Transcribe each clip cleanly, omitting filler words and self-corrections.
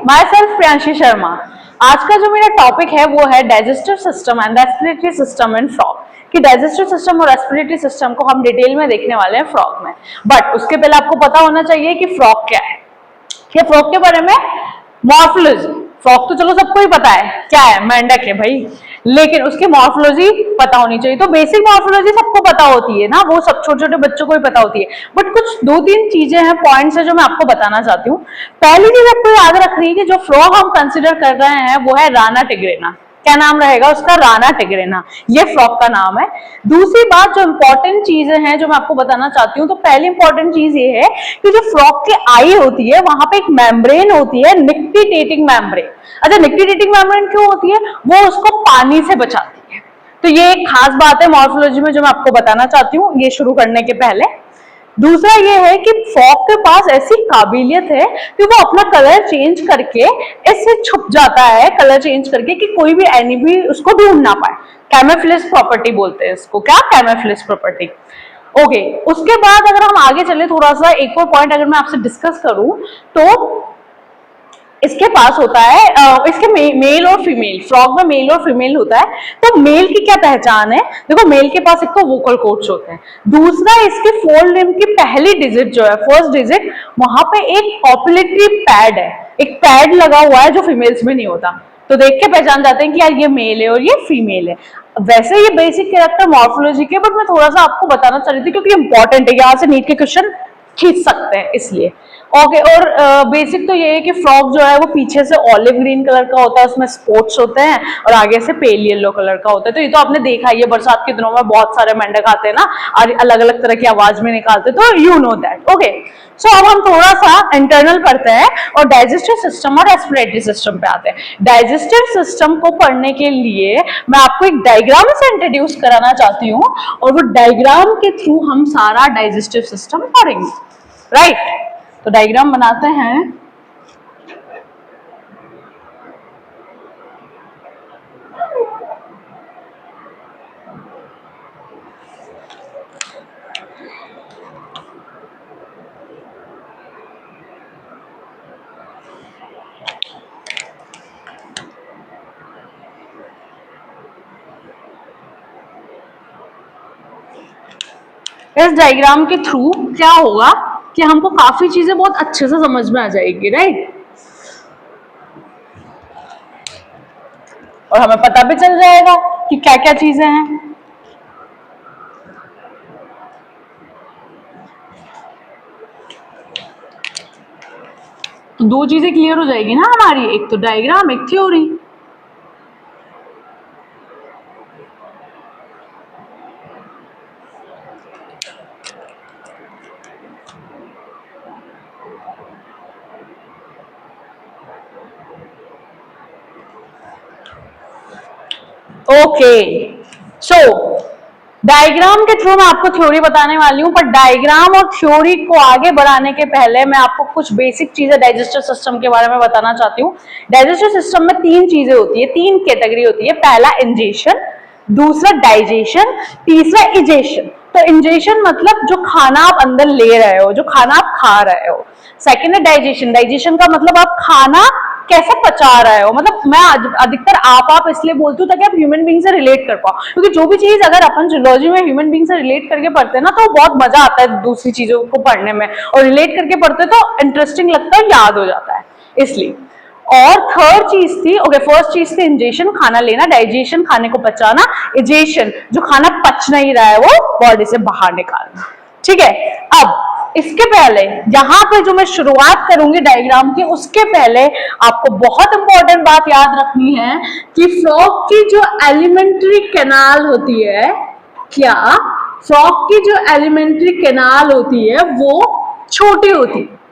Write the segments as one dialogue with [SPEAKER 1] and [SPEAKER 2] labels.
[SPEAKER 1] My self Priyanshi Sharma. आज का जो मेरा टॉपिक है वो है digestive system and respiratory system in frog. कि डाइजेस्टिव सिस्टम और रेस्पिरेटरी सिस्टम को हम डिटेल में देखने वाले हैं फ्रॉग में। बट उसके पहले आपको पता होना चाहिए कि फ्रॉग क्या है। कि फ्रॉग के बारे में मॉर्फोलॉजी, फ्रॉग तो चलो सबको ही पता है क्या है, मेंढक है भाई, लेकिन उसकी मॉर्फोलॉजी पता होनी चाहिए। तो बेसिक मॉर्फोलॉजी सबको पता होती है ना, वो सब छोटे छोटे बच्चों को ही पता होती है। बट कुछ दो तीन चीजें हैं, पॉइंट्स है जो मैं आपको बताना चाहती हूँ। पहली चीज आपको याद रखनी है कि जो फ्रॉग हम कंसिडर कर रहे हैं वो है राना टिग्रेना। क्या नाम रहेगा उसका? राना टिग्रेना, ये फ्रॉग का नाम है। दूसरी बात जो इंपॉर्टेंट चीजें हैं जो मैं आपको बताना चाहती हूँ, तो पहली इंपॉर्टेंट चीज ये है कि जो फ्रॉग की आई होती है वहां पे एक मेम्ब्रेन होती है, निक्टिटेटिंग मेम्ब्रेन। अच्छा, निक्टिटेटिंग मेम्ब्रेन क्यों होती है? वो उसको पानी से बचाती है। तो ये एक खास बात है मॉर्फोलॉजी में जो मैं आपको बताना चाहती हूँ ये शुरू करने के पहले। दूसरा ये है कि फ्रॉग के पास ऐसी काबिलियत है कि वो अपना कलर चेंज करके ऐसे छुप जाता है, कलर चेंज करके, कि कोई भी एनिमी उसको ढूंढ ना पाए। कैमोफ्लेज प्रॉपर्टी बोलते हैं इसको। क्या? Camouflage property. ओके, उसके बाद अगर हम आगे चले थोड़ा सा, एक और पॉइंट अगर मैं आपसे डिस्कस करूं तो इसके पास होता है इसके मेल और फीमेल, फ्रॉग में मेल और फीमेल होता है। तो मेल की क्या पहचान है? देखो, मेल के पास एक तो वोकल कॉर्ड्स होते हैं, दूसरा इसके फोर लिम्ब की पहली डिजिट जो है, फर्स्ट डिजिट, वहां पे एक कॉपुलेटरी पैड है, एक पैड लगा हुआ है जो फीमेल्स में नहीं होता। तो देख के पहचान जाते हैं कि यार ये मेल है और ये फीमेल है। वैसे ये बेसिक कैरेक्टर मॉर्फोलॉजी के, बट मैं थोड़ा सा आपको बताना चाह रही थी क्योंकि इंपॉर्टेंट है, यहाँ से नीट के क्वेश्चन खींच सकते हैं इसलिए। ओके, और बेसिक तो ये है कि फ्रॉग जो है वो पीछे से ऑलिव ग्रीन कलर का होता है, उसमें स्पॉट्स होते हैं, और आगे से पेल येलो कलर का होता है। तो ये तो आपने देखा ही है, बरसात के दिनों में बहुत सारे मेंढक आते हैं ना, और अलग अलग तरह की आवाज में निकालते हैं, तो यू नो दैट। ओके, सो अब हम थोड़ा सा इंटरनल पढ़ते हैं और डाइजेस्टिव सिस्टम और रेस्पिरेटरी सिस्टम पे आते हैं। डाइजेस्टिव सिस्टम को पढ़ने के लिए मैं आपको एक डायग्राम से इंट्रोड्यूस कराना चाहती हूँ, और वो डायग्राम के थ्रू हम सारा डाइजेस्टिव सिस्टम पढ़ेंगे। राइट, तो डायग्राम बनाते हैं। इस डायग्राम के थ्रू क्या होगा कि हमको काफी चीजें बहुत अच्छे से समझ में आ जाएगी। राइट, और हमें पता भी चल जाएगा कि क्या क्या चीजें हैं। तो दो चीजें क्लियर हो जाएगी ना हमारी, एक तो डायग्राम, एक थ्योरी। ओके, सो डायग्राम के थ्रू मैं आपको थ्योरी बताने वाली हूं, पर डायग्राम और थ्योरी को आगे बढ़ाने के पहले मैं आपको कुछ बेसिक चीजें डाइजेस्टिव सिस्टम के बारे में बताना चाहती हूँ। डाइजेस्टिव सिस्टम में तीन चीजें होती है, तीन कैटेगरी होती है। पहला इंजेशन, दूसरा डाइजेशन, तीसरा इजेशन। तो इंजेशन मतलब जो खाना आप अंदर ले रहे हो, जो खाना आप खा रहे हो। सेकेंड है डाइजेशन, डाइजेशन का मतलब आप खाना कैसे पचा रहे हो। मतलब मैं अधिकतर आप इसलिए बोलती हूँ ताकि आप ह्यूमन बीइंग से रिलेट कर पाओ, क्योंकि जो भी चीज अगर अपन जूलॉजी में ह्यूमन बीइंग से रिलेट करके पढ़ते हैं ना, तो बहुत मजा आता है दूसरी चीजों को पढ़ने में, और रिलेट करके पढ़ते तो इंटरेस्टिंग लगता है, याद हो जाता है इसलिए। और थर्ड चीज थी, ओके, फर्स्ट चीज थी इंजेशन, खाना लेना, डाइजेशन खाने को पचाना, इजेशन जो खाना पच नहीं रहा है वो बॉडी से बाहर निकालना। ठीक है, अब इसके पहले यहां पे जो मैं शुरुआत करूंगी डायग्राम की, उसके पहले आपको बहुत इंपॉर्टेंट बात याद रखनी है कि फ्रॉग की जो एलिमेंट्री कैनाल होती है, क्या फ्रॉग की जो एलिमेंट्री कैनाल होती है वो छोटी होती है।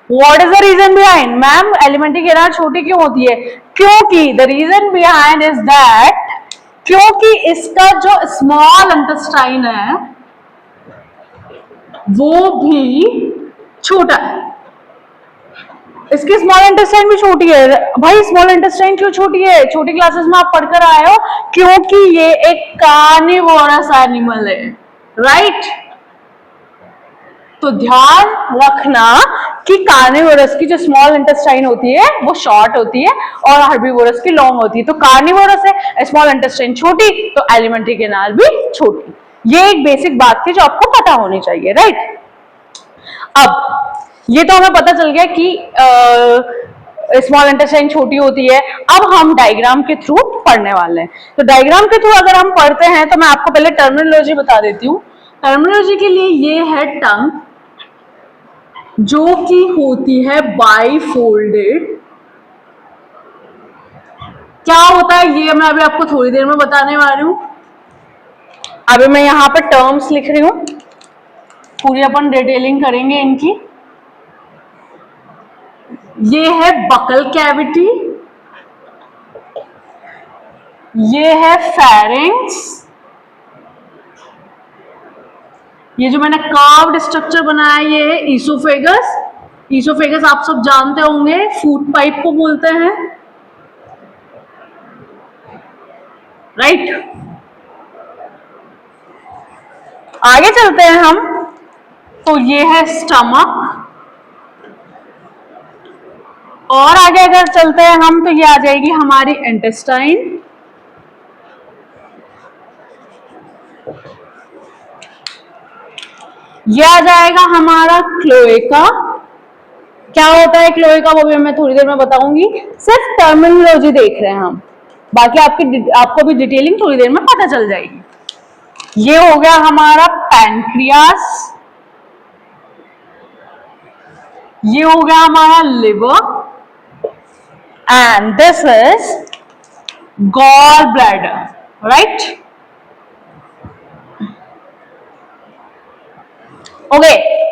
[SPEAKER 1] What is the reason behind? Ma'am, alimentary canal छोटी क्यों होती है? क्योंकि the reason behind is that क्योंकि इसका जो स्मॉल इंटेस्टाइन है वो भी छोटा है। इसकी स्मॉल इंटेस्टाइन भी छोटी है। भाई, स्मॉल इंटेस्टाइन क्यों छोटी है? छोटी क्लासेस में आप पढ़कर आए हो, क्योंकि ये एक कार्निवोरस एनिमल है। राइट, तो ध्यान रखना कि कार्निवोरस की जो स्मॉल इंटेस्टाइन होती है वो शॉर्ट होती है और हर्बीवोरस की लॉन्ग होती है। तो कार्निवोरस है, स्मॉल इंटेस्टाइन छोटी, तो एलिमेंट्री कैनाल भी छोटी। ये एक बेसिक बात थी जो आपको पता होनी चाहिए, राइट। अब ये तो हमें पता चल गया कि स्मॉल इंटेस्टाइन छोटी होती है। अब हम डायग्राम के थ्रू पढ़ने वाले हैं। तो डायग्राम के थ्रू अगर हम पढ़ते हैं तो मैं आपको पहले टर्मिनोलॉजी बता देती हूँ। टर्मिनोलॉजी के लिए ये है टंग, जो कि होती है बाइफोल्डेड। क्या होता है ये मैं अभी आपको थोड़ी देर में बताने वाली हूं। अभी मैं यहां पर टर्म्स लिख रही हूं, पूरी अपन डिटेलिंग करेंगे इनकी। ये है बकल कैविटी, ये है फेरिंग्स, ये जो मैंने कर्व्ड स्ट्रक्चर बनाया ये है ईसोफेगस। ईसोफेगस आप सब जानते होंगे, फूड पाइप को बोलते हैं, राइट। आगे चलते हैं हम, तो ये है स्टमक, और आगे अगर चलते हैं हम तो ये आ जाएगी हमारी इंटेस्टाइन, ये आ जाएगा हमारा क्लोएका। क्या होता है क्लोएका वो भी मैं थोड़ी देर में बताऊंगी, सिर्फ टर्मिनोलॉजी देख रहे हैं हम, बाकी आपको भी डिटेलिंग थोड़ी देर में पता चल जाएगी। ये हो गया हमारा पैनक्रियास, ये हो गया हमारा liver, and this is gall bladder, right. Okay,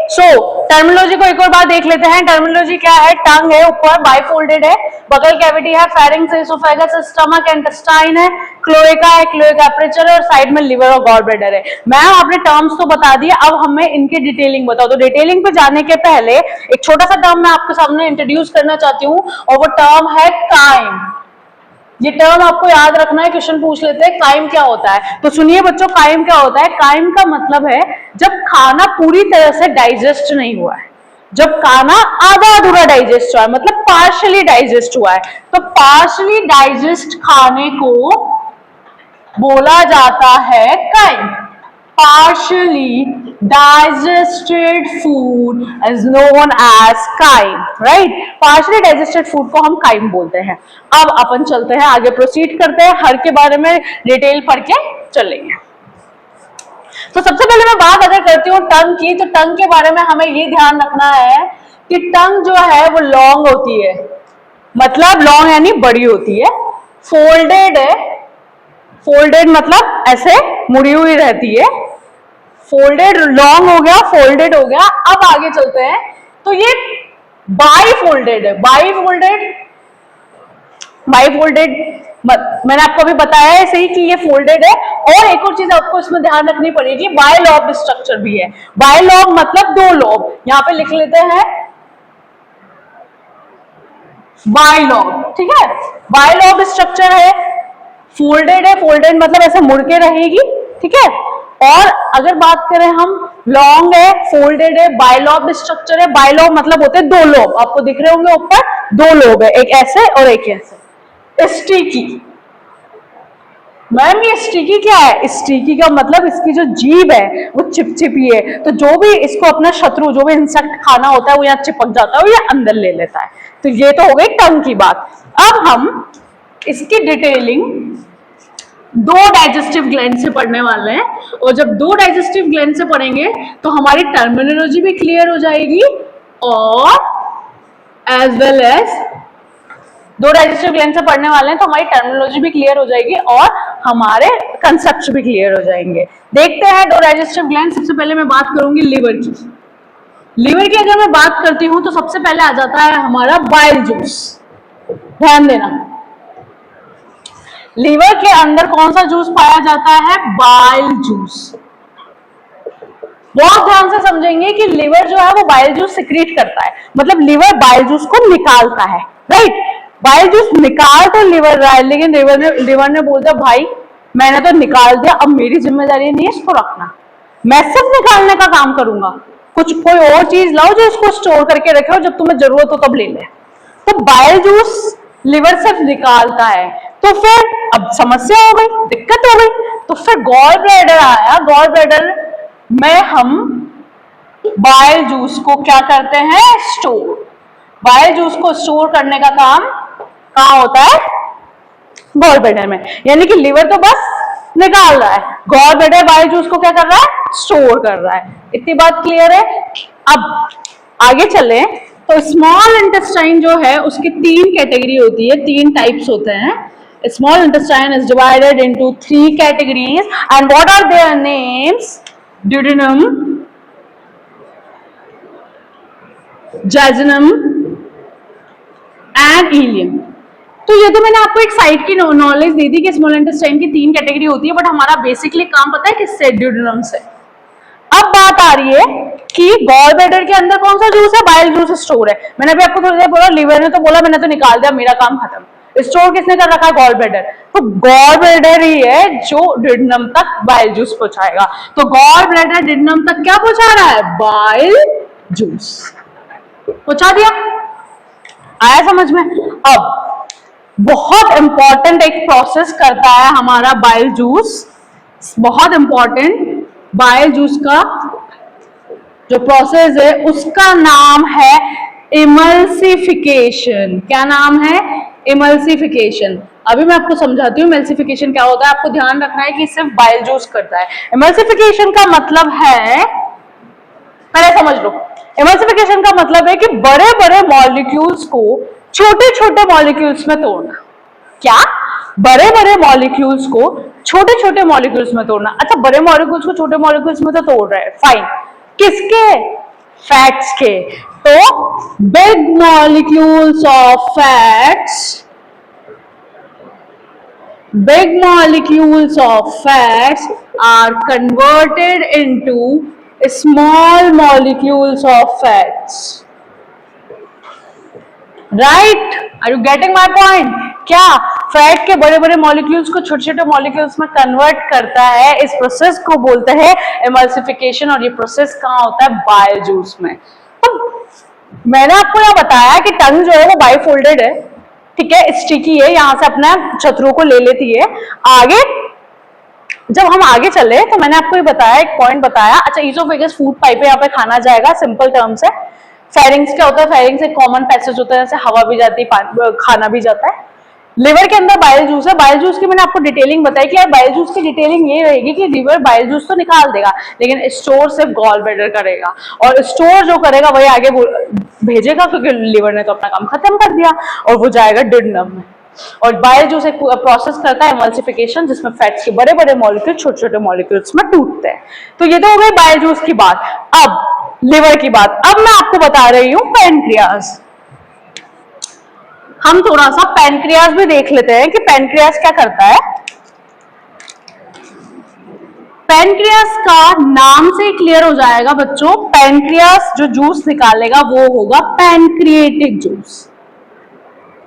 [SPEAKER 1] so terminology को एक और बार देख लेते हैं। टर्मिनोलॉजी क्या है? टंग है, ऊपर बाइफोल्डेड है, बगल कैविटी है, फेरिंग्स है, इसोफेगस है, स्टमक है, इंटेस्टाइन है, क्लोएका है, क्लोएका एपरेचर है, और साइड में लिवर और गॉल ब्लैडर है। मैम आपने टर्म्स तो बता दिए, अब हमें इनकी डिटेलिंग बताओ। तो डिटेलिंग पे जाने के पहले एक छोटा सा टर्म मैं आपके सामने इंट्रोड्यूस करना चाहती हूँ, और वो टर्म है काइम। ये टर्म आपको याद रखना है, क्वेश्चन पूछ लेते हैं काइम क्या होता है। तो सुनिए बच्चों, काइम क्या होता है? काइम का मतलब है जब खाना पूरी तरह से डाइजेस्ट नहीं हुआ है, जब खाना आधा अधूरा डाइजेस्ट हुआ है, मतलब पार्शियली डाइजेस्ट हुआ है। तो पार्शियली डाइजेस्ट खाने को बोला जाता है crime. Partially digested food is known as chyme, right? Partially digested food को हम chyme बोलते हैं। अब अपन चलते हैं आगे, प्रोसीड करते हैं, हर के बारे में डिटेल पढ़ के चलेंगे। तो सबसे पहले मैं बात अगर करती हूँ टंग की, तो टंग के बारे में हमें ये ध्यान रखना है कि टंग जो है वो लॉन्ग होती है, मतलब लॉन्ग यानी बड़ी होती है, फोल्डेड है, फोल्डेड मतलब ऐसे मुड़ी हुई रहती है, फोल्डेड लॉन्ग हो गया, फोल्डेड हो गया। अब आगे चलते हैं, तो ये बाइफोल्डेड है। बाइफोल्डेड मैंने आपको अभी बताया है सही कि ये फोल्डेड है। और एक और चीज आपको इसमें ध्यान रखनी पड़ेगी, बायलॉब स्ट्रक्चर भी है। बायलॉब मतलब दो लोब, यहां पे लिख लेते हैं बायलॉब, ठीक है। बायलॉब स्ट्रक्चर है, फोल्डेड है, फोल्डेड मतलब ऐसे मुड़ के रहेगी, ठीक है। और अगर बात करें हम, लॉन्ग है, फोल्डेड है, बायलॉब स्ट्रक्चर है। बायलॉब मतलब होते हैं दो लोब, आपको दिख रहे होंगे ऊपर दो लोब है, एक ऐसे और एक ऐसे। स्टिकी, मैम ये स्टिकी क्या है? स्टिकी का मतलब इसकी जो जीभ है वो चिपचिपी है, तो जो भी इसको अपना शत्रु, जो भी इंसेक्ट खाना होता है वो यहाँ चिपक जाता है, वो ये अंदर ले लेता है। तो ये तो हो गई टंग की बात। अब हम इसकी डिटेलिंग दो डाइजेस्टिव ग्लैंड से पढ़ने वाले हैं, और जब दो डाइजेस्टिव ग्लैंड से पढ़ेंगे तो हमारी टर्मिनोलॉजी भी क्लियर हो जाएगी, और एज वेल एज दो डाइजेस्टिव ग्लैंड से पढ़ने वाले हैं तो हमारी टर्मिनोलॉजी भी क्लियर हो जाएगी और हमारे कंसेप्ट्स भी क्लियर हो जाएंगे। देखते हैं दो डाइजेस्टिव ग्लैंड। सबसे पहले मैं बात करूंगी लिवर की। लिवर की अगर मैं बात करती हूं तो सबसे पहले आ जाता है हमारा बाइल जूस। ध्यान देना, लीवर के अंदर कौन सा जूस पाया जाता है? Bile juice. बहुत ध्यान से समझेंगे कि लीवर जो है वो बाइल जूस सिक्रीट करता है, मतलब लीवर बाइल जूस को निकालता है, राइट। बाइल जूस निकाल तो लीवर रहा है, लेकिन लीवर ने बोल दिया भाई मैंने तो निकाल दिया, अब मेरी जिम्मेदारी नहीं है इसको रखना, मैं सिर्फ निकालने का काम करूंगा, कुछ कोई और चीज लाओ जो इसको स्टोर करके रखे और जब तुम्हें जरूरत हो तब ले ले। तो बाइल जूस लिवर से निकालता है, तो फिर अब समस्या हो गई, दिक्कत हो गई, तो फिर गॉल ब्लैडर आया। गॉल ब्लैडर में हम बाइल जूस को क्या करते हैं, स्टोर। बाइल जूस को स्टोर करने का काम कहाँ होता है, गॉल ब्लैडर में। यानी कि लिवर तो बस निकाल रहा है, गॉल ब्लैडर बाइल जूस को क्या कर रहा है, स्टोर कर रहा है। इतनी बात क्लियर है। अब आगे चले तो स्मॉल इंटेस्टाइन जो है उसकी 3 कैटेगरी होती है, 3 टाइप्स होते हैं। Small intestine is divided into 3 categories and what are their names, duodenum, jejunum and ileum. तो ये तो मैंने आपको एक साइड की नॉलेज दी थी कि स्मॉल इंटेस्टाइन की 3 कैटेगरी होती है, बट हमारा बेसिकली काम पता है किससे, ड्यूडेनम से। अब बात आ रही है कि गॉल ब्लैडर के अंदर कौन सा जूस है, बाइल जूस स्टोर है। मैंने अभी आपको थोड़ी देर बोला, लिवर ने तो बोला मैंने तो निकाल दिया, मेरा काम खत्म। स्टोर किसने कर रखा है, गॉल ब्लैडर। तो गॉल ब्लैडर ही है जो ड्यूडेनम तक बाइल जूस पहुंचाएगा। तो गॉल ब्लैडर ड्यूडेनम तक क्या पहुंचा रहा है, बाइल जूस पहुंचा दिया। आया समझ में। अब बहुत इंपॉर्टेंट एक प्रोसेस करता है हमारा बाइल जूस, बहुत इंपॉर्टेंट। बाइल जूस का जो प्रोसेस है उसका नाम है इमल्सिफिकेशन। क्या नाम है, इमल्सिफिकेशन। अभी मैं आपको समझाती हूँ इमल्सिफिकेशन क्या होता है। आपको ध्यान रखना है कि सिर्फ बाइल जूस करता है। इमल्सिफिकेशन का मतलब है, पहले समझ लो, इमल्सिफिकेशन का मतलब है कि बड़े बड़े मॉलिक्यूल्स को छोटे छोटे मॉलिक्यूल्स में तोड़ना। क्या, बड़े बड़े मॉलिक्यूल्स को छोटे छोटे मॉलिक्यूल्स में तोड़ना। अच्छा, बड़े मॉलिक्यूल्स को छोटे मॉलिक्यूल्स में तो तोड़ रहे हैं, फाइन, किसके, फैट्स के। तो big molecules of fats, big molecules of fats are converted into small molecules of fats. Right? Are you getting my point? क्या फैट के बड़े बड़े मॉलिक्यूल्स को छोटे छोटे मॉलिक्यूल्स में कन्वर्ट करता है, इस प्रोसेस को बोलते हैं इमल्सिफिकेशन। और ये प्रोसेस कहाँ होता है, बाइल जूस में। तो मैंने आपको यह बताया कि टंग जो है वो बाइफोल्डेड है, ठीक है, स्टिकी है, यहां से अपना शत्रु को ले लेती है। आगे जब हम आगे चले तो मैंने आपको ये बताया, एक पॉइंट बताया। अच्छा, ईसोफेगस फूड पाइप है, यहाँ पे खाना जाएगा, सिंपल टर्म्स है। फेरिंग्स क्या होता है, फेरिंग्स एक कॉमन पैसेज होता है, जैसे हवा भी जाती है, खाना भी जाता है। लिवर के अंदर बाइल जूस है। बाइल जूस की मैंने आपको डिटेलिंग बताई कि यार बाइल जूस की डिटेलिंग ये रहेगी कि लिवर बाइल जूस तो निकाल देगा, लेकिन स्टोर सिर्फ गॉल ब्लैडर करेगा, और स्टोर जो करेगा वही आगे भेजेगा, क्योंकि लिवर ने तो अपना काम खत्म कर दिया, और वो जाएगा ड्यूडेनम में। और बाइल जूस एक प्रोसेस करता है इमल्सिफिकेशन, जिसमें फैट्स के बड़े बड़े मॉलिक्यूल छोटे छोटे मॉलिक्यूल्स में टूटते हैं। तो ये तो हो गई बाइल जूस की बात। अब लिवर की बात। अब मैं आपको बता रही हूँ पैनक्रियाज। हम थोड़ा सा पैनक्रियाज भी देख लेते हैं कि पैनक्रियाज क्या करता है। पैनक्रियाज का नाम से क्लियर हो जाएगा बच्चों, पैनक्रियाज जो जूस निकालेगा वो होगा पैनक्रिएटिक जूस।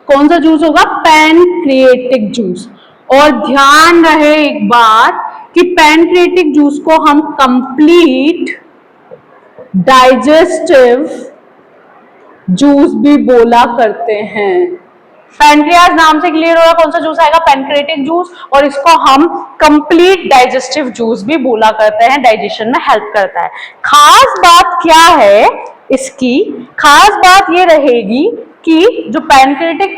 [SPEAKER 1] कौन सा जूस होगा, पैनक्रिएटिक जूस। और ध्यान रहे एक बात कि पैनक्रिएटिक जूस को हम कंप्लीट डाइजेस्टिव जूस भी बोला करते हैं। पैनक्रियाज नाम से क्लियर होगा कौन सा जूस आएगा, पैनक्रिएटिक जूस। और इसको हम कंप्लीट डाइजेस्टिव जूस भी बोला करते हैं, डाइजेशन में हेल्प करता है। खास बात क्या है इसकी, खास बात ये रहेगी कि जो पैनक्रिएटिक,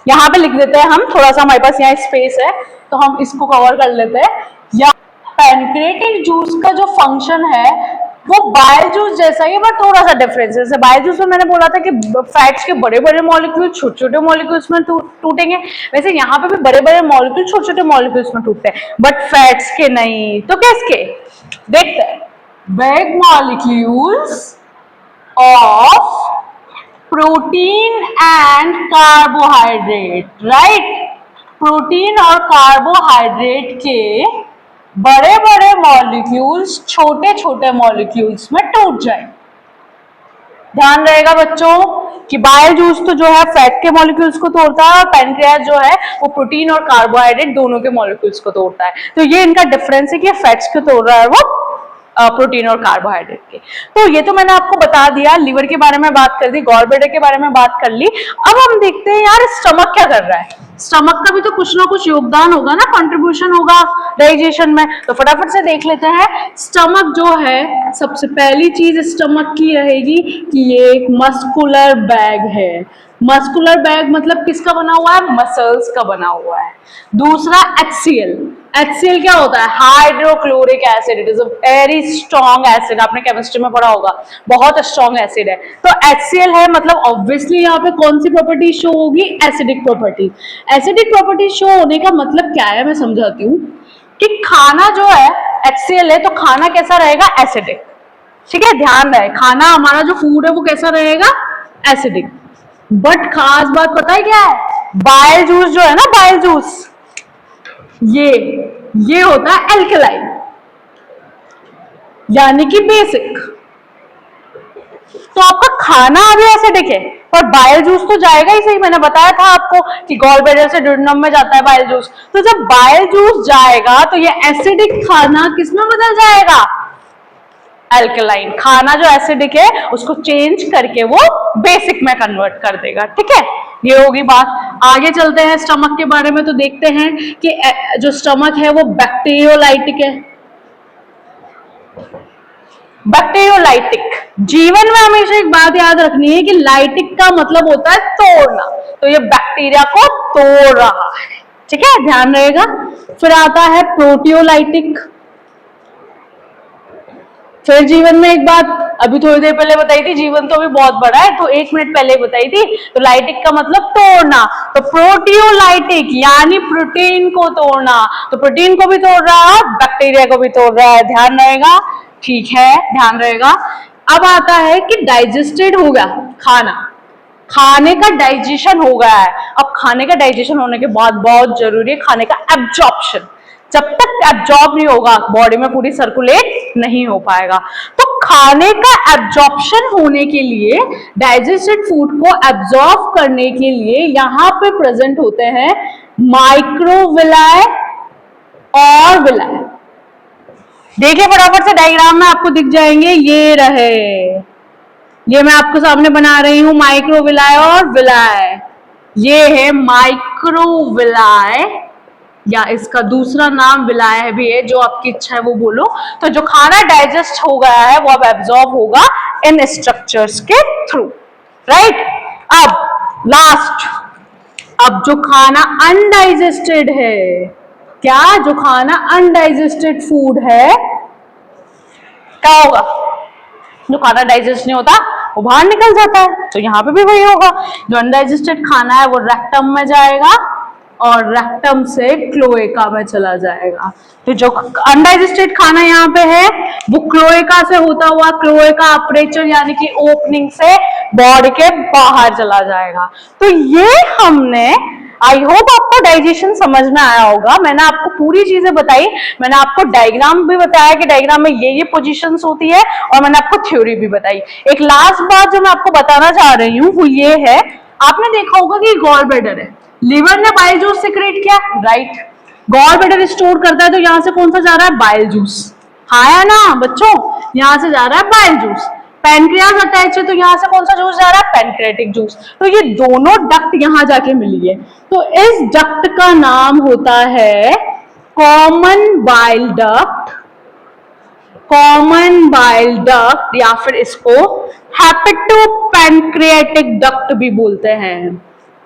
[SPEAKER 1] यहां पे लिख देते हैं हम, थोड़ा सा हमारे पास यहाँ स्पेस है तो हम इसको कवर कर लेते हैं। या पैनक्रिएटिक जूस का जो फंक्शन है वो बाइल जूस जैसा ही है, बट थोड़ा सा डिफरेंस है। जैसे बाइल जूस में मैंने बोला था कि फैट्स के बड़े बड़े मॉलिक्यूल छोटे छोटे मॉलिक्यूल्स में टूटेंगे, वैसे यहाँ पे भी बड़े बड़े मॉलिक्यूल छोटे छोटे मॉलिक्यूल्स में टूटते हैं, बट फैट्स के नहीं। तो किसके, देखते हैं। Big molecules of protein and carbohydrate, right. Protein और कार्बोहाइड्रेट के बड़े बड़े मॉलिक्यूल्स छोटे छोटे मॉलिक्यूल्स में टूट जाए। ध्यान रहेगा बच्चों कि बाइल जूस तो जो है फैट के मॉलिक्यूल्स को तोड़ता है, और पैनक्रियाज जो है वो प्रोटीन और कार्बोहाइड्रेट दोनों के मॉलिक्यूल्स को तोड़ता है। तो ये इनका डिफरेंस है कि फैट्स को तोड़ रहा है वो प्रोटीन और कार्बोहाइड्रेट के। तो ये तो मैंने आपको बता दिया, लिवर के बारे में बात कर दी, गॉल ब्लैडर के बारे में बात कर ली। अब हम देखते हैं यार स्टमक क्या कर रहा है। स्टमक का भी तो कुछ ना कुछ योगदान होगा ना, कंट्रीब्यूशन होगा डाइजेशन में। तो फटाफट से देख लेते हैं। स्टमक जो है, सबसे पहली चीज स्टमक की रहेगी कि ये एक मस्कुलर बैग है। मस्कुलर बैग मतलब किसका बना हुआ है? मसल्स का बना हुआ है। दूसरा HCl। HCl क्या होता है? Hydrochloric acid. It is a very strong acid, आपने केमिस्ट्री में पढ़ा होगा, बहुत स्ट्रॉन्ग एसिड है। तो HCl है, मतलब ऑब्वियसली यहाँ पे कौन सी प्रॉपर्टी शो होगी? Acidic property. Acidic property show होने का मतलब क्या है, मैं समझाती हूँ कि खाना जो है HCl है, तो खाना कैसा रहेगा? एसिडिक। ठीक है, ध्यान रहे, खाना हमारा जो फूड है वो कैसा रहेगा? एसिडिक। बट खास बात पता है क्या है? बाइल जूस जो है ना, बाइल जूस, ये होता है एल्कलाइन, यानी कि बेसिक। तो आपका खाना अभी एसिडिक है, पर बाइल जूस तो जाएगा ही सही। मैंने बताया था आपको कि गॉल ब्लैडर से ड्यूडेनम में जाता है बाइल जूस। तो जब बाइल जूस जाएगा तो ये एसिडिक खाना किसमें बदल जाएगा? एल्कलाइन। खाना जो एसिडिक है उसको चेंज करके वो बेसिक में कन्वर्ट कर देगा। ठीक है, ये होगी बात। आगे चलते हैं स्टमक के बारे में, तो देखते हैं कि जो स्टमक है वो बैक्टीरियोलाइटिक है। बैक्टीरियोलाइटिक, जीवन में हमेशा एक बात याद रखनी है कि लाइटिक का मतलब होता है तोड़ना, तो ये बैक्टीरिया को तोड़ रहा है। ठीक है, ध्यान रहेगा। फिर आता है प्रोटियोलाइटिक। फिर जीवन में एक बात अभी थोड़ी देर पहले बताई थी, जीवन तो अभी बहुत बड़ा है, तो 1 मिनट पहले बताई थी। तो लाइटिक का मतलब तोड़ना, तो प्रोटियोलाइटिक यानी प्रोटीन को तोड़ना। तो प्रोटीन को भी तोड़ रहा है, बैक्टीरिया को भी तोड़ रहा है। ध्यान रहेगा, ठीक है, ध्यान रहेगा। अब आता है कि डाइजेस्टेड हो गया खाना, खाने का डाइजेशन हो गया है। अब खाने का डाइजेशन होने के बाद बहुत जरूरी है खाने का एब्जॉर्प्शन। जब तक एब्जॉर्ब नहीं होगा बॉडी में पूरी सर्कुलेट नहीं हो पाएगा। तो खाने का एब्जॉर्प्शन होने के लिए, डाइजेस्टेड फूड को एब्जॉर्ब करने के लिए यहाँ पे प्रेजेंट होते हैं माइक्रोविलाई और विलाई। देखिए फटाफट से डायग्राम में आपको दिख जाएंगे, ये रहे, ये मैं आपको सामने बना रही हूं माइक्रोविलाई और विलाई। ये है माइक्रोविलाई, या इसका दूसरा नाम विलाय भी है, जो आपकी इच्छा है वो बोलो। तो जो खाना डाइजेस्ट हो गया है वो अब एब्जॉर्ब होगा इन स्ट्रक्चर्स के थ्रू, राइट। अब लास्ट, अब जो खाना अनडाइजेस्टेड है, क्या जो खाना अनडाइजेस्टेड फूड है, क्या होगा? जो खाना डाइजेस्ट नहीं होता वो बाहर निकल जाता है। तो यहाँ पे भी वही होगा, जो अनडाइजेस्टेड खाना है वो रेक्टम में जाएगा और रेक्टम से क्लोएका में चला जाएगा। तो जो अनडाइजेस्टेड खाना यहाँ पे है वो क्लोएका से होता हुआ, क्लोएका अपरेचर यानी कि ओपनिंग से बॉडी के बाहर चला जाएगा। तो ये हमने, आई होप आपको डाइजेशन समझ में आया होगा। मैंने आपको पूरी चीजें बताई, मैंने आपको डायग्राम भी बताया कि डायग्राम में ये पोजीशंस होती है, और मैंने आपको थ्योरी भी बताई। एक लास्ट बात जो मैं आपको बताना चाह रही हूँ वो ये है, आपने देखा होगा कि गॉल ब्लैडर है, लिवर ने बाइल जूस सिक्रेट किया, राइट। गॉल ब्लैडर स्टोर करता है, तो यहां से कौन सा जा रहा है? Bile juice. हाँ या ना बच्चों, यहां से जा रहा है बाइल जूस। पैनक्रियाज अटैच है, तो यहां से कौन सा जूस जा रहा है? Pancreatic juice. तो ये दोनों डक्ट यहां जाके मिली है, तो इस डक्ट का नाम होता है common bile duct, common bile duct, या फिर इसको हेपेटोपैनक्रियाटिक डक्ट भी बोलते हैं।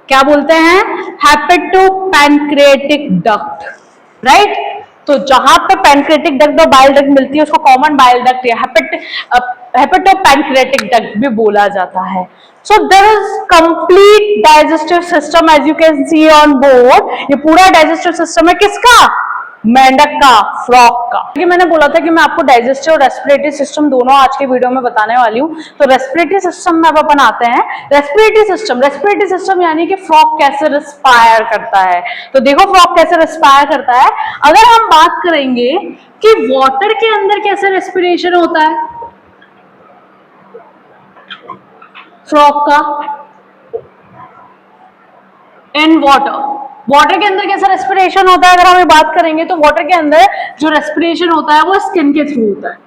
[SPEAKER 1] क्या बोलते हैं? हेपेटोपैनक्रियाटिक डक्ट, राइट। तो जहां पे पैनक्रियाटिक डक्ट और बाइल डक्ट मिलती है उसको कॉमन बाइल डक्ट या हेपेटोपैनक्रियाटिक डक्ट भी बोला जाता है। So there is complete digestive system as you can see on board. ये पूरा डाइजेस्टिव सिस्टम है किसका? मेंढक का, फ्रॉग का। क्योंकि मैंने बोला था कि मैं आपको डाइजेस्टिव और रेस्पिरेटरी सिस्टम दोनों आज के वीडियो में बताने वाली हूँ। तो रेस्पिरेटरी सिस्टम में अब अपन आते हैं। रेस्पिरेटरी सिस्टम यानी कि फ्रॉग कैसे रिस्पायर करता है। तो देखो फ्रॉग कैसे रिस्पायर करता है। अगर हम बात करेंगे कि वाटर के अंदर कैसे रेस्पिरेशन होता है फ्रॉग का, इन वाटर के अंदर कैसा रेस्पिरेशन होता है, अगर हम बात करेंगे तो वाटर के अंदर जो रेस्पिरेशन होता है वो स्किन के थ्रू होता है।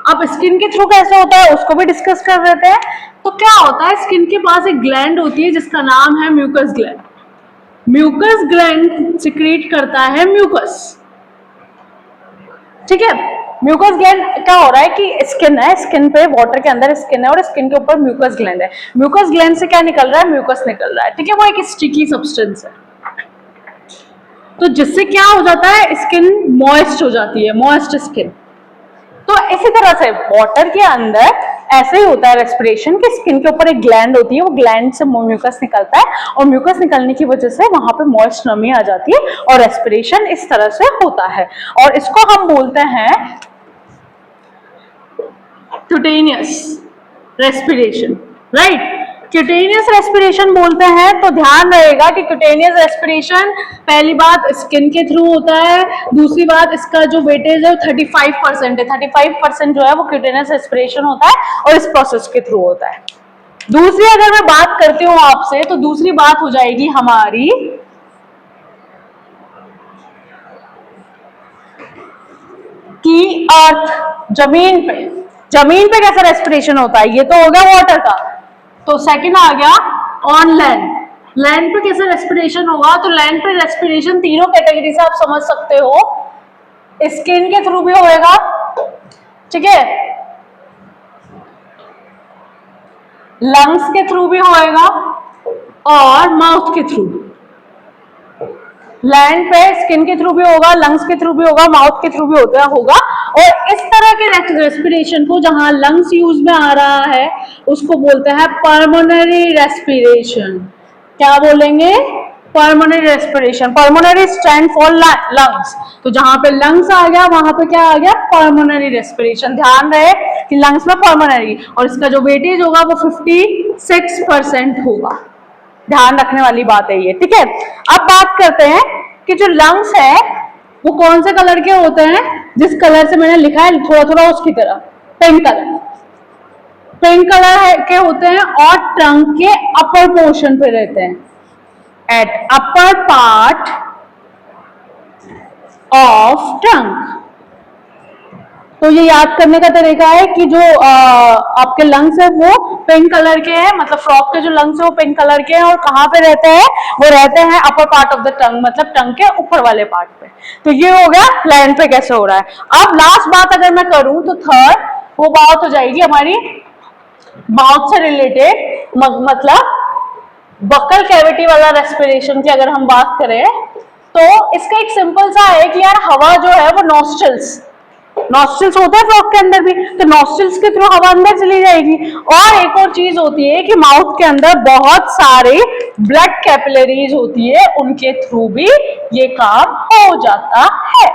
[SPEAKER 1] अब स्किन के थ्रू कैसे होता है उसको भी डिस्कस कर लेते हैं। तो क्या होता है, स्किन के पास एक ग्लैंड होती है जिसका नाम है mucus gland. Mucus gland secrete करता है म्यूकस, ठीक है। म्यूकस ग्लैंड क्या हो रहा है कि स्किन है, स्किन पे वाटर के अंदर स्किन है और स्किन के ऊपर म्यूकस ग्लैंड है। म्यूकस ग्लैंड से क्या निकल रहा है, म्यूकस निकल रहा है, ठीक है। वो एक स्टिकी सब्सटेंस है, तो जिससे क्या हो जाता है, स्किन मॉइस्ट हो जाती है, मॉइस्ट स्किन। तो इसी तरह से वाटर के अंदर ऐसे ही होता है रेस्पिरेशन कि स्किन के ऊपर एक ग्लैंड होती है, वो ग्लैंड से म्यूकस निकलता है और म्यूकस निकलने की वजह से वहां पे मॉइस्ट नमी आ जाती है और रेस्पिरेशन इस तरह से होता है। और इसको हम बोलते हैं cutaneous respiration, right. Cutaneous respiration बोलते हैं। तो ध्यान रहेगा कि क्यूटेनियस रेस्पिरेशन पहली बात स्किन के थ्रू होता है, दूसरी बात इसका जो वेटेज है 35% है। 35% जो है वो क्यूटेनियस रेस्पिरेशन होता है और इस प्रोसेस के थ्रू होता है। दूसरी अगर मैं बात करती हूं आपसे, तो दूसरी बात हो जाएगी हमारी कि अर्थ, जमीन पे कैसा रेस्पिरेशन होता है, ये तो हो गया वाटर का। तो सेकंड आ गया ऑन लैंड, लैंड पे कैसे रेस्पिरेशन होगा। तो लैंड पे रेस्पिरेशन तीनों कैटेगरी से आप समझ सकते हो, स्किन के थ्रू भी होएगा, ठीक है, लंग्स के थ्रू भी होएगा और माउथ के थ्रू। लैंड पे स्किन के थ्रू भी होगा, लंग्स के थ्रू भी होगा, माउथ के थ्रू भी होगा। और इस तरह के रेस्पिरेशन को जहां लंग्स यूज में आ रहा है उसको बोलते हैं पल्मोनरी रेस्पिरेशन। क्या बोलेंगे, pulmonary respiration. Pulmonary stand for lungs, तो जहां पे लंग्स आ गया वहां पे क्या आ गया, पल्मोनरी रेस्पिरेशन। ध्यान रहे कि लंग्स में पल्मोनरी, और इसका जो वेटेज होगा वो 56% होगा। ध्यान रखने वाली बात है ये, ठीक है। अब बात करते हैं कि जो लंग्स है वो कौन से कलर के होते हैं, जिस कलर से मैंने लिखा है थोड़ा थोड़ा उसकी तरह, पिंक कलर। पिंक कलर के होते हैं और टंग के अपर पोर्शन पे रहते हैं, at upper part of tongue. तो ये याद करने का तरीका है कि जो आपके लंग्स है वो पिंक कलर के हैं, मतलब फ्रॉग के जो लंग्स है वो पिंक कलर के हैं, और कहाँ पे रहते हैं, वो रहते हैं upper part of the tongue, मतलब टंग के ऊपर वाले पार्ट पे। तो ये हो गया लैंड पे कैसे हो रहा है। अब लास्ट बात अगर मैं करूं तो थर्ड वो बात हो जाएगी हमारी माउथ से रिलेटेड, मतलब बकल कैविटी वाला रेस्पिरेशन की अगर हम बात करें तो इसका एक सिंपल सा है कि यार हवा जो है वो नॉस्ट्रिल्स होता है फ्रॉग के अंदर भी, तो नॉस्ट्रिल्स के थ्रू हवा अंदर चली जाएगी। और एक और चीज होती है कि माउथ के अंदर बहुत सारे ब्लड कैपिलरीज होती है, उनके थ्रू भी ये काम हो जाता है,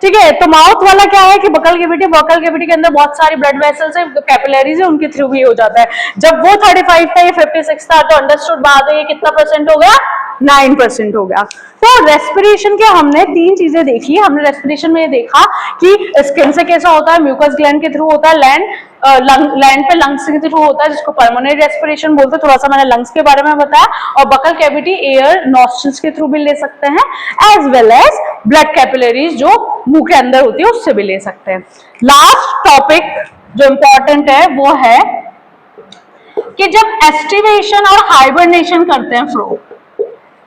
[SPEAKER 1] ठीक है। तो माउथ वाला क्या है कि बकल कैविटी के अंदर बहुत सारी ब्लड वेसल्स है, कैपिलरीज है, उनके थ्रू भी हो जाता है। जब वो 35 था, ये 56 था, तो अंडरस्टूड बात है ये कितना परसेंट हो गया, 9% हो गया। तो रेस्पिरेशन के हमने तीन चीजें देखी। हमने रेस्पिरेशन में ये देखा कि स्किन से कैसा होता है, म्यूकस ग्लैंड के थ्रू होता है, लैंड पे लंग्स के थ्रू होता है जिसको पल्मोनरी रेस्पिरेशन बोलते हैं। थोड़ा सा मैंने लंग्स के बारे में बताया, और बकल कैविटी एयर नॉस्ट्रिल्स के थ्रू भी ले सकते हैं, as well as blood capillaries जो मुंह के अंदर होती है उससे भी ले सकते हैं। लास्ट टॉपिक जो इंपॉर्टेंट है वो है कि जब एस्टिवेशन और हाइबरनेशन करते हैं फ्रॉग,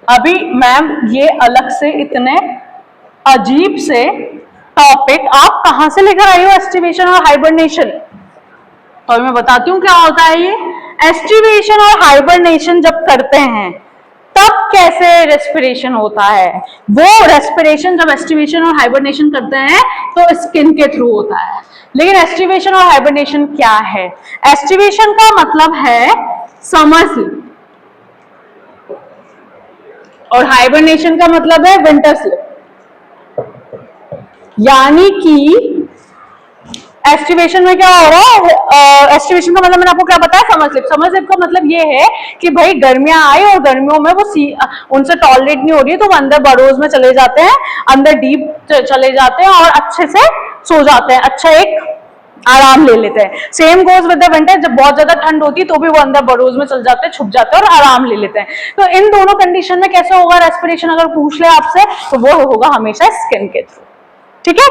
[SPEAKER 1] अभी मैम ये अलग से इतने अजीब से टॉपिक आप कहां से लेकर आई हो, एस्टिवेशन और हाइबरनेशन। तो मैं बताती हूँ क्या होता है ये। एस्टिवेशन और हाइबरनेशन जब करते हैं तब कैसे रेस्पिरेशन होता है। वो रेस्पिरेशन जब एस्टिवेशन और हाइबरनेशन करते हैं तो स्किन के थ्रू होता है। लेकिन एस्टिवेशन और हाइबरनेशन क्या है, एस्टिवेशन का मतलब है समर स्लीप और हाइबरनेशन का मतलब है विंटर स्लीप। यानी कि एस्टिवेशन में क्या हो रहा है, एस्टिवेशन का मतलब मैंने आपको क्या बताया, समर स्लीप। समर स्लीप का मतलब ये है कि भाई गर्मियां आई और गर्मियों में वो उनसे टॉलरेट नहीं हो रही, तो वो अंदर बरोज में चले जाते हैं, अंदर डीप चले जाते हैं और अच्छे से सो जाते हैं, अच्छा एक आराम ले लेते हैं। Same goes with the winter, जब बहुत ज्यादा ठंड होती है तो भी वो अंदर बरोज में चल जाते हैं, छुप जाते हैं और आराम ले लेते हैं। तो इन दोनों कंडीशन में कैसे होगा रेस्पिरेशन, अगर पूछ ले आपसे तो वो होगा हमेशा स्किन के थ्रू। ठीक है।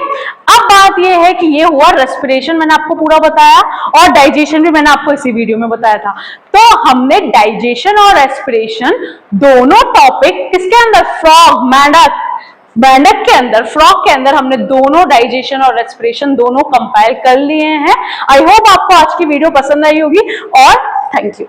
[SPEAKER 1] अब बात ये है कि ये हुआ रेस्पिरेशन, मैंने आपको पूरा बताया, और डाइजेशन भी मैंने आपको इसी वीडियो में बताया था। तो हमने डाइजेशन और रेस्पिरेशन दोनों टॉपिक किसके अंदर, फ्रॉग, मेंढक के अंदर, फ्रॉग के अंदर हमने दोनों डाइजेशन और रेस्पिरेशन दोनों कंपाइल कर लिए हैं। आई होप आपको आज की वीडियो पसंद आई होगी, और थैंक यू।